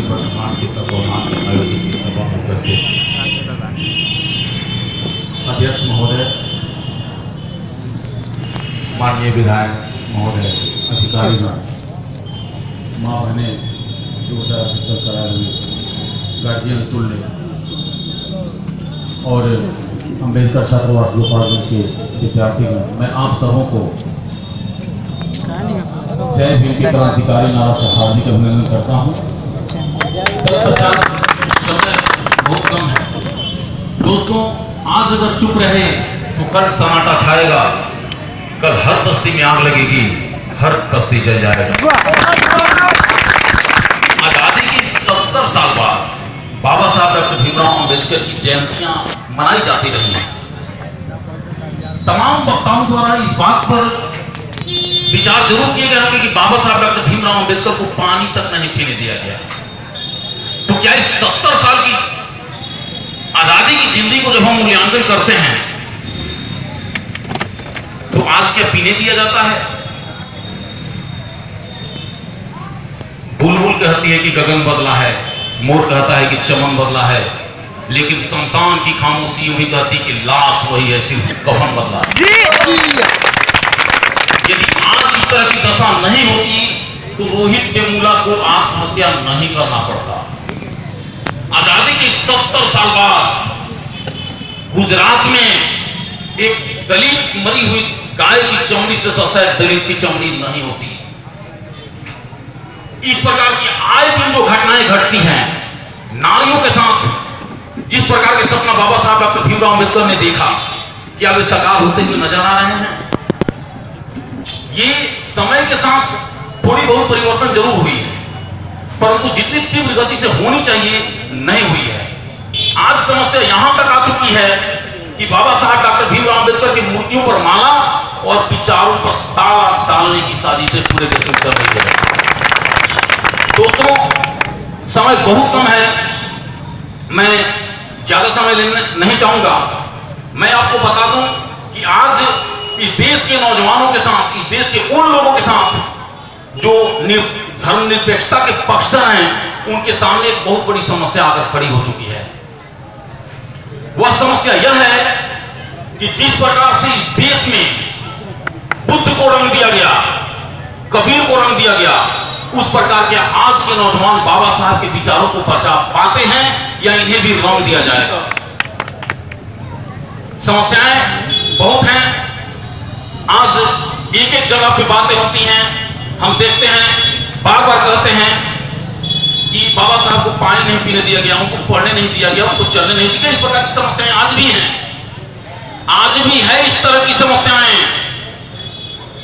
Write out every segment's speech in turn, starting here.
वर्तमान के तत्वावधान में आयोजित इस सभा में उपस्थित अध्यक्ष महोदय, माननीय विधायक महोदय, अधिकारीगण, माँ बहने, कराए हुए गार्जियन तुल्य और अम्बेडकर छात्रावास गोपालगंज के विद्यार्थीगण, मैं आप सबों को जय भीम के क्रांतिकारी नारा से हार्दिक अभिनंदन करता हूँ। समय बहुत कम है दोस्तों, आज अगर चुप रहे तो कल सन्नाटा छाएगा, कल हर बस्ती में आग लगेगी, हर बस्ती जल जाएगा। आजादी की 70 साल बाद बाबा साहब डॉक्टर भीमराव अंबेडकर की जयंतियां मनाई जाती रही हैं। तमाम वक्ताओं द्वारा इस बात पर विचार जरूर किए गए होंगे कि बाबा साहब डॉक्टर भीमराव अंबेडकर को पानी तक नहीं पीने दिया गया। तो क्या इस 70 साल की आजादी की जिंदगी को जब हम मूल्यांकन करते हैं तो आज क्या पीने दिया जाता है? बुलबुल कहती है कि गगन बदला है, मोर कहता है कि चमन बदला है, लेकिन शमशान की खामोशी यूं ही कहती कि लाश वही है, सिर्फ कफन बदला है। यदि आज इस तरह की दशा नहीं होती तो रोहित वेमुला को आत्महत्या नहीं करना पड़ता। आजादी के 70 साल बाद गुजरात में एक दलित मरी हुई गाय की चमड़ी से सस्ता एक दलित की चमड़ी नहीं होती। इस प्रकार की आए दिन जो घटनाएं घटती हैं नारियों के साथ, जिस प्रकार के सपना बाबा साहब डॉक्टर भीमराव अंबेडकर ने देखा कि अब साकार होते हुए नजर आ रहे हैं। ये समय के साथ थोड़ी बहुत परिवर्तन जरूर हुई है, परंतु जितनी तीव्र गति से होनी चाहिए नहीं हुई है। आज समस्या यहां तक आ चुकी है कि बाबा साहब डॉक्टर भीमराव अंबेडकर की मूर्तियों पर माला और विचारों पर ताला डालने की साजिशें पूरे देश में चल रही है। दोस्तों, समय बहुत कम है, मैं ज्यादा समय लेना नहीं चाहूंगा। मैं आपको बता दूं कि आज इस देश के नौजवानों के साथ, इस देश के उन लोगों के साथ जो धर्मनिरपेक्षता के पक्षधर हैं, उनके सामने एक बहुत बड़ी समस्या आकर खड़ी हो चुकी है। वह समस्या यह है कि जिस प्रकार से इस देश में बुद्ध को रंग दिया गया, कबीर को रंग दिया गया, उस प्रकार के आज के नौजवान बाबा साहब के विचारों को बचा पाते हैं या इन्हें भी रंग दिया जाएगा। समस्याएं बहुत हैं। आज एक एक जगह पे बातें होती हैं, हम देखते हैं, बार बार कहते हैं कि बाबा साहब को पानी नहीं पीने दिया गया, उनको पढ़ने नहीं दिया गया, उनको चलने नहीं दिया गया। इस प्रकार की समस्याएं आज भी हैं, आज भी है इस तरह की समस्याएं।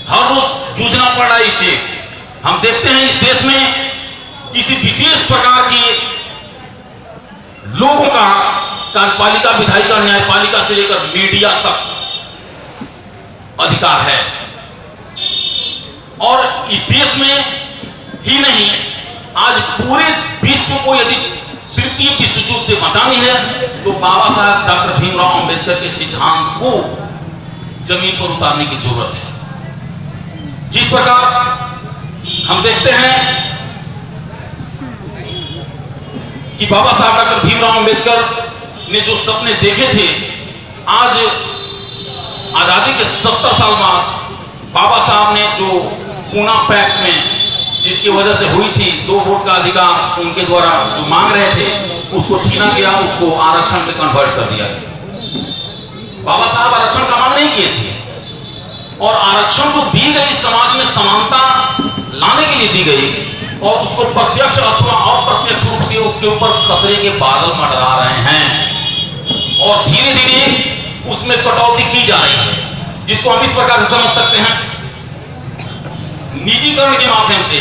हर रोज जूझना पड़ रहा है इससे। हम देखते हैं इस देश में किसी विशेष प्रकार की लोगों का कार्यपालिका, विधायिका, न्यायपालिका से लेकर मीडिया तक अधिकार है। और इस देश में ही नहीं, आज पूरे विश्व को यदि तृतीय विश्व युद्ध से बचानी है तो बाबा साहब डॉक्टर भीमराव अंबेडकर के सिद्धांत को जमीन पर उतारने की जरूरत है। जिस प्रकार हम देखते हैं कि बाबा साहब डॉक्टर भीमराव अंबेडकर ने जो सपने देखे थे, आज आजादी के 70 साल बाद बाबा साहब ने जो पूना पैक्ट में जिसकी वजह से हुई थी 2 वोट का अधिकार उनके द्वारा जो मांग रहे थे उसको छीना गया, उसको आरक्षण में कन्वर्ट कर दिया गया। बाबा साहब आरक्षण का मांग नहीं किए थे और आरक्षण जो दी गई समाज में समानता लाने के लिए दी गई और उसको प्रत्यक्ष अथवा अप्रत्यक्ष रूप से उसके ऊपर खतरे के बादल मंडरा रहे हैं और धीरे धीरे उसमें कटौती की जा रही है, जिसको हम इस प्रकार से समझ सकते हैं। निजीकरण के माध्यम से,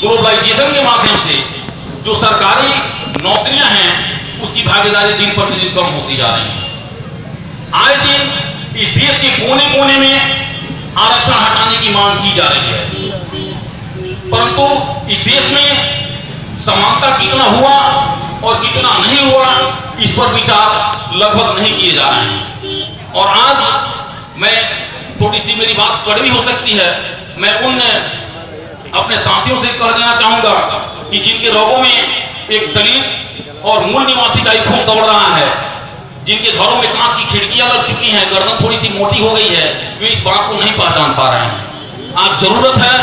ग्लोबलाइजेशन के माध्यम से जो सरकारी नौकरियां हैं उसकी भागीदारी दिन प्रतिदिन कम होती जा रही है। आए दिन इस देश के कोने कोने में आरक्षण हटाने की मांग की जा रही है, परंतु इस देश में समानता कितना हुआ और कितना नहीं हुआ इस पर विचार लगभग नहीं किए जा रहे हैं। और आज मैं, थोड़ी सी मेरी बात कड़वी हो सकती है, मैं उन अपने साथियों से कह देना चाहूंगा कि जिनके रोगों में एक दलित और मूल निवासी का ही खून दौड़ रहा है, जिनके घरों में कांच की खिड़कियां लग चुकी हैं, गर्दन थोड़ी सी मोटी हो गई है, वे इस बात को नहीं पहचान पा रहे हैं। आज जरूरत है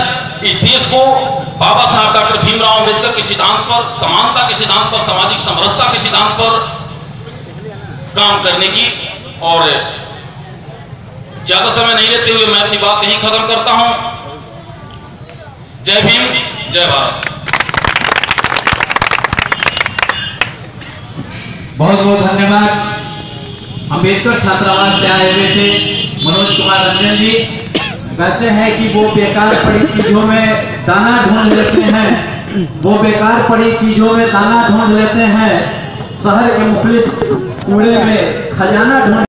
इस देश को बाबा साहब डॉक्टर भीमराव अंबेडकर के सिद्धांत पर, समानता के सिद्धांत पर, सामाजिक समरसता के सिद्धांत पर काम करने की। और ज्यादा समय नहीं लेते हुए मैं अपनी बात यहीं खत्म करता हूं। जय भीम, जय भारत। बहुत बहुत धन्यवाद। अंबेडकर छात्रावास से आए हुए थे मनोज कुमार रंजन जी। वैसे है कि वो बेकार पड़ी चीजों में दाना ढूंढ लेते हैं, वो बेकार पड़ी चीजों में दाना ढूंढ लेते हैं, शहर के मुखलिस कूड़े में खजाना ढूंढ